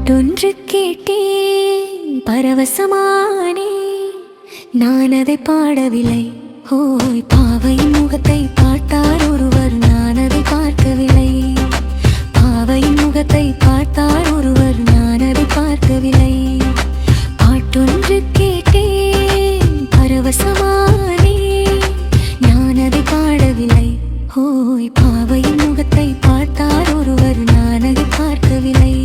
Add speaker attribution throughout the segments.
Speaker 1: பாட்டொன்று கேட்டேன், பரவசமானே. நான் அதை பாடவில்லை. ஓய், பாவையின் முகத்தை பார்த்தார் ஒருவர், நான் அதை பார்க்கவில்லை. பாவையின் முகத்தை பார்த்தார் ஒருவர், நான் அதை பார்க்கவில்லை. பாட்டொன்று கேட்டேன், பரவசமானே. நான் அதை பாடவில்லை. ஓய், பாவையின் முகத்தை பார்த்தார் ஒருவர், நான் அதை பார்க்கவில்லை.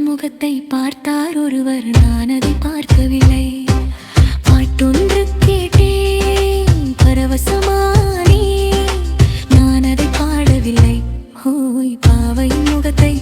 Speaker 1: முகத்தை பார்த்தார் ஒருவர், நான் அதை பார்க்கவில்லை. பாட்டொன்று கேட்டேன், பரவசமானே. நான் அதை பாடவில்லை. ஓய், பாவையின் முகத்தை